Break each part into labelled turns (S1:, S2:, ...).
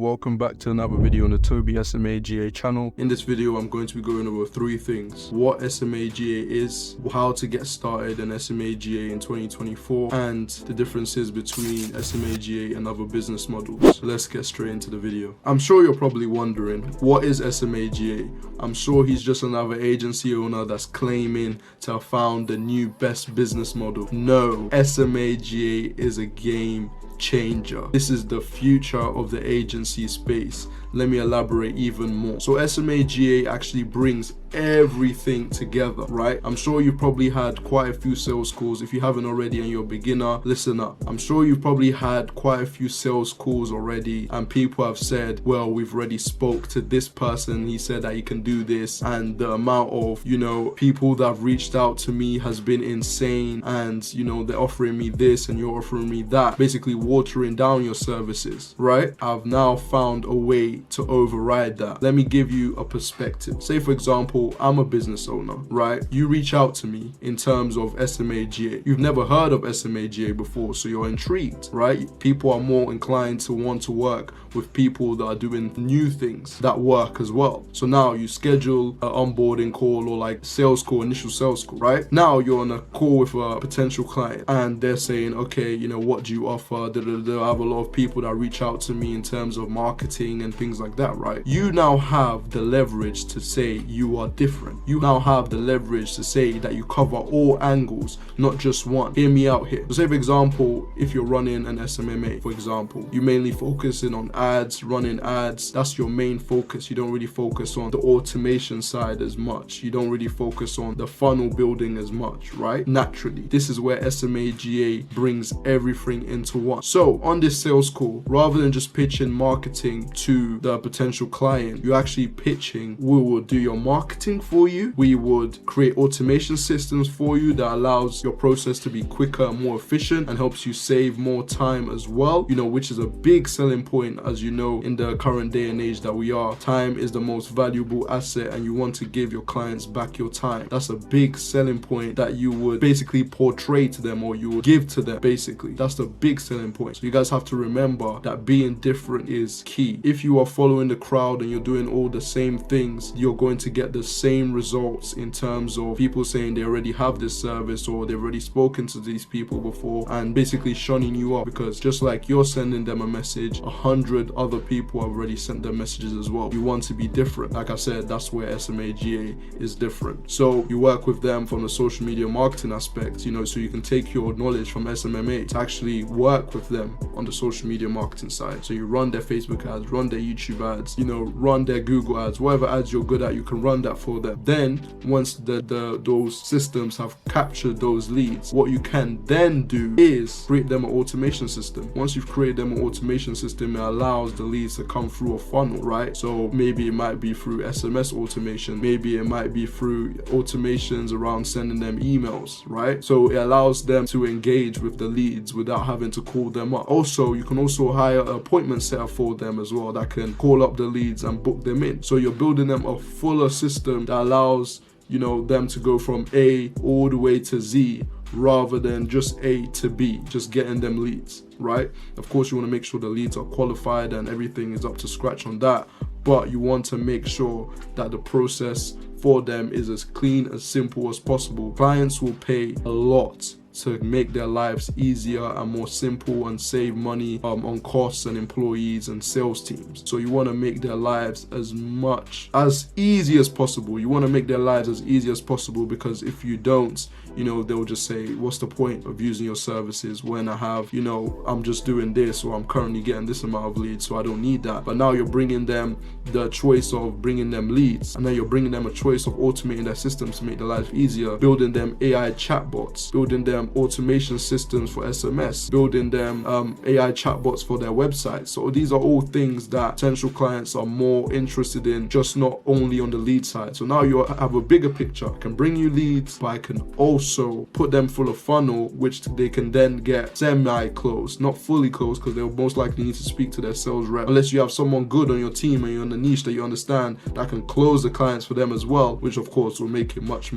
S1: welcome back to another video on the Toby SMAGA channel. In this video I'm going to be going over 3 things: what SMAGA is, how to get started in SMAGA in 2024, and the differences between SMAGA and other business models. So let's get straight into the video. I'm sure you're probably wondering, what is SMAGA? I'm sure he's just another agency owner that's claiming to have found the new best business model. No, SMAGA is a game changer. This is the future of the agency space. Let me elaborate even more. So SMAGA actually brings everything together, right? I'm sure you've probably had quite a few sales calls. If you haven't already and you're a beginner, listen up. I'm sure you've probably had quite a few sales calls already, and people have said, well, we've already spoke to this person, he said that he can do this, and the amount of, people that have reached out to me has been insane, and they're offering me this and you're offering me that, basically watering down your services, right? I've now found a way to override that. Let me give you a perspective. Say for example, I'm a business owner, right? You reach out to me in terms of SMAGA. You've never heard of SMAGA before, so you're intrigued, right? People are more inclined to want to work with people that are doing new things that work as well. So now you schedule an onboarding call or like sales call, initial sales call, right? Now you're on a call with a potential client and they're saying, okay, what do you offer? I have a lot of people that reach out to me in terms of marketing and things like that, right? You now have the leverage to say you are different. You now have the leverage to say that you cover all angles, not just one. Hear me out here. So say for example, if you're running an SMMA, for example, you mainly focusing on ads, running ads. That's your main focus. You don't really focus on the automation side as much. You don't really focus on the funnel building as much, right? Naturally, this is where SMAGA brings everything into one. So on this sales call, rather than just pitching marketing to the potential client, you're actually pitching, we will do your marketing for you. We would create automation systems for you that allows your process to be quicker and more efficient and helps you save more time as well, which is a big selling point. As you know, in the current day and age that we are, time is the most valuable asset and you want to give your clients back your time. That's a big selling point that you would basically portray to them, or you would give to them, basically. That's the big selling point. So you guys have to remember that being different is key. If you are following the crowd and you're doing all the same things, you're going to get the same results in terms of people saying they already have this service or they've already spoken to these people before and basically shunning you up, because just like you're sending them a message, 100 other people have already sent them messages as well. You want to be different. Like I said, that's where SMAGA is different. So you work with them from the social media marketing aspect, so you can take your knowledge from SMMA to actually work with them on the social media marketing side. So you run their Facebook ads, run their YouTube ads, run their Google ads, whatever ads you're good at, you can run that for them. Then once those systems have captured those leads, what you can then do is create them an automation system. Once you've created them an automation system, it allows the leads to come through a funnel, right? So maybe it might be through SMS automation, maybe it might be through automations around sending them emails, right? So it allows them to engage with the leads without having to call them up. Also, you can also hire an appointment setter for them as well that can call up the leads and book them in. So you're building them a fuller system that allows them to go from A all the way to Z, rather than just A to B, just getting them leads, right? Of course, you want to make sure the leads are qualified and everything is up to scratch on that, but you want to make sure that the process for them is as clean, as simple as possible. Clients will pay a lot to make their lives easier and more simple and save money on costs and employees and sales teams. So you want to make their lives as easy as possible. You want to make their lives as easy as possible, because if you don't, they'll just say, what's the point of using your services when I have, I'm just doing this, or I'm currently getting this amount of leads, so I don't need that. But now you're bringing them the choice of bringing them leads, and then you're bringing them a choice of automating their systems to make their life easier, building them AI chatbots, building them automation systems for SMS, building them AI chatbots for their websites. So these are all things that potential clients are more interested in, just not only on the lead side. So now you have a bigger picture. I can bring you leads, but I can also also put them full of funnel, which they can then get semi-closed, not fully closed, because they'll most likely need to speak to their sales rep, unless you have someone good on your team and you're in the niche that you understand that can close the clients for them as well, which of course will make it much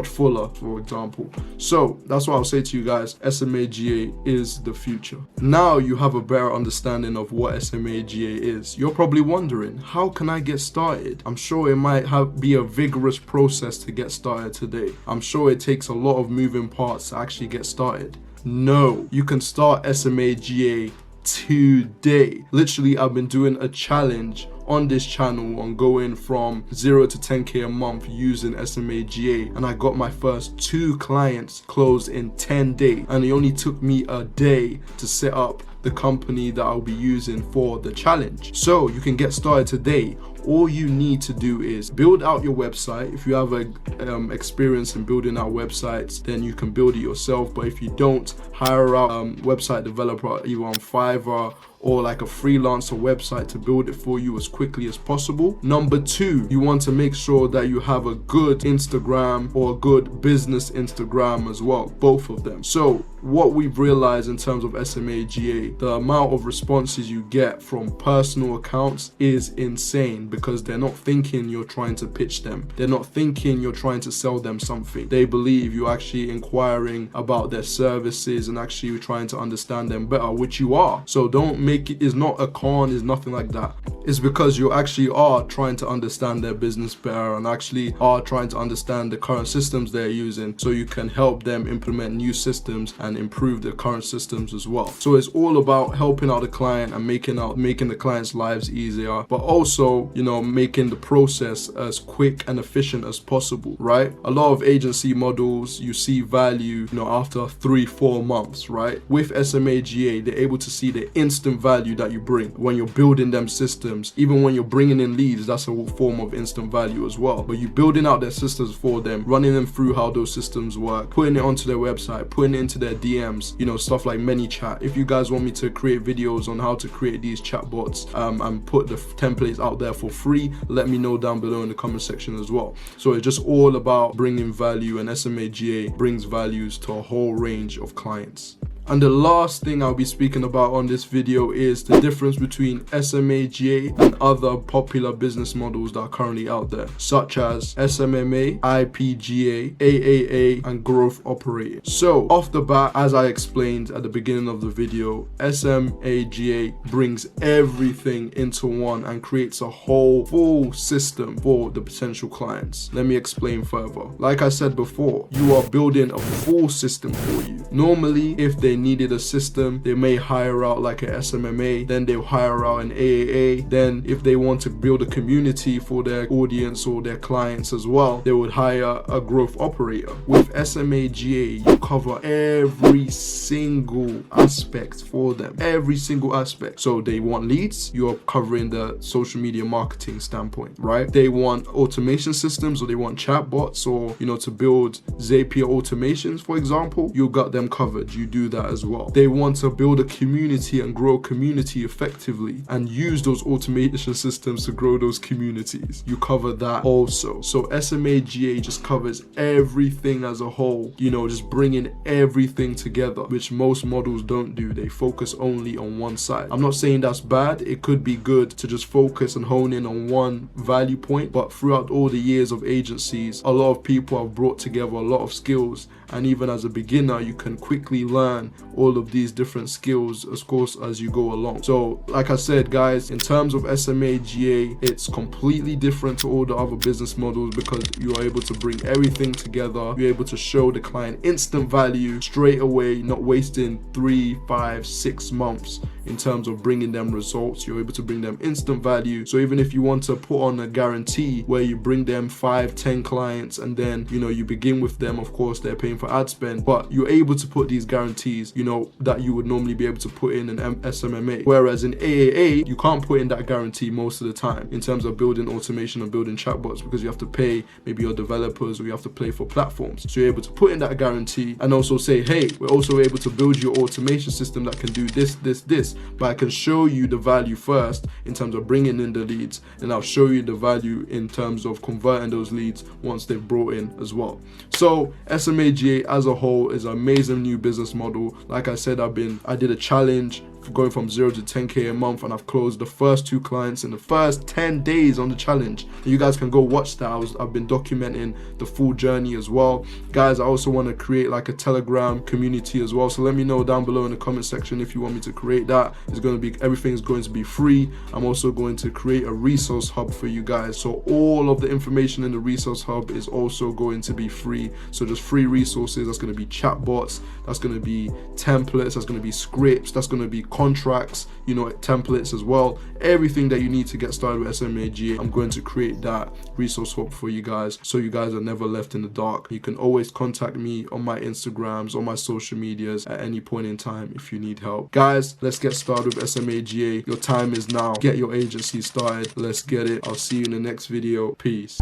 S1: fuller, for example. So that's what I'll say to you guys. SMAGA is the future. Now you have a better understanding of what SMAGA is. You're probably wondering, how can I get started? I'm sure it might be a vigorous process to get started today. I'm sure it takes a lot of moving parts to actually get started. No, you can start SMAGA today. Literally, I've been doing a challenge on this channel on going from 0 to 10k a month using SMAGA, and I got my first 2 clients closed in 10 days, and it only took me a day to set up the company that I'll be using for the challenge. So you can get started today. All you need to do is build out your website. If you have experience in building out websites, then you can build it yourself. But if you don't, hire out a website developer either on Fiverr or like a freelancer website to build it for you as quickly as possible. Number 2, you want to make sure that you have a good Instagram or a good business Instagram as well, both of them. So what we've realized in terms of SMAGA, the amount of responses you get from personal accounts is insane, because they're not thinking you're trying to pitch them. They're not thinking you're trying to sell them something. They believe you're actually inquiring about their services and actually trying to understand them better, which you are. So don't make it is not a con, is nothing like that. It's because you actually are trying to understand their business better and actually are trying to understand the current systems they're using, so you can help them implement new systems and improve their current systems as well. So it's all about helping out the client and making the client's lives easier, but also, you know, making the process as quick and efficient as possible, right? A lot of agency models, you see value, you know, after 3-4 months, right? With SMAGA, they're able to see the instant value that you bring when you're building them systems. Even when you're bringing in leads, that's a form of instant value as well. But you building out their systems for them, running them through how those systems work, putting it onto their website, putting it into their DMs, you know, stuff like ManyChat. If you guys want me to create videos on how to create these chatbots and put the templates out there for free, let me know down below in the comment section as well. So it's just all about bringing value, and SMAGA brings values to a whole range of clients. And the last thing I'll be speaking about on this video is the difference between SMAGA and other popular business models that are currently out there, such as SMMA, IPGA, AAA, and growth operating. So off the bat, as I explained at the beginning of the video, SMAGA brings everything into one and creates a whole full system for the potential clients. Let me explain further. Like I said before, you are building a full system for you. Normally, if they needed a system, they may hire out like a SMMA, then they'll hire out an AAA. Then if they want to build a community for their audience or their clients as well, they would hire a growth operator. With SMAGA, you cover every single aspect for them, every single aspect. So they want leads, you're covering the social media marketing standpoint, right? They want automation systems, or they want chatbots, or, you know, to build Zapier automations, for example, you got them covered. You do that as well. They want to build a community and grow a community effectively and use those automation systems to grow those communities. You cover that also. So SMAGA just covers everything as a whole, you know, just bringing everything together, which most models don't do. They focus only on one side. I'm not saying that's bad. It could be good to just focus and hone in on one value point, but throughout all the years of agencies, a lot of people have brought together a lot of skills, and even as a beginner, you can quickly learn all of these different skills, of course, as you go along. So like I said, guys, in terms of SMAGA, it's completely different to all the other business models because you are able to bring everything together. You're able to show the client instant value straight away, not wasting 3, 5, 6 months in terms of bringing them results. You're able to bring them instant value. So even if you want to put on a guarantee where you bring them 5, 10 clients, and then, you know, you begin with them, of course, they're paying for ad spend, but you're able to put these guarantees, you know, that you would normally be able to put in an SMMA. Whereas in AAA, you can't put in that guarantee most of the time in terms of building automation and building chatbots, because you have to pay maybe your developers, or you have to pay for platforms. So you're able to put in that guarantee and also say, hey, we're also able to build your automation system that can do this, this, this. leads, but I can show you the value first in terms of bringing in the leads, and I'll show you the value in terms of converting those leads once they've brought in as well. So SMAGA as a whole is an amazing new business model. Like I said, I did a challenge going from 0 to 10k a month, and I've closed the first 2 clients in the first 10 days on the challenge. You guys can go watch that. I've been documenting the full journey as well. Guys, I also want to create like a Telegram community as well, so let me know down below in the comment section if you want me to create that. Everything is going to be free. I'm also going to create a resource hub for you guys, so all of the information in the resource hub is also going to be free. So just free resources. That's going to be chatbots, that's going to be templates, that's going to be scripts, that's going to be contracts, you know, templates as well. Everything that you need to get started with SMAGA, I'm going to create that resource hub for you guys, so you guys are never left in the dark. You can always contact me on my Instagrams, on my social medias at any point in time if you need help. Guys, let's get started with SMAGA. Your time is now. Get your agency started. Let's get it. I'll see you in the next video. Peace.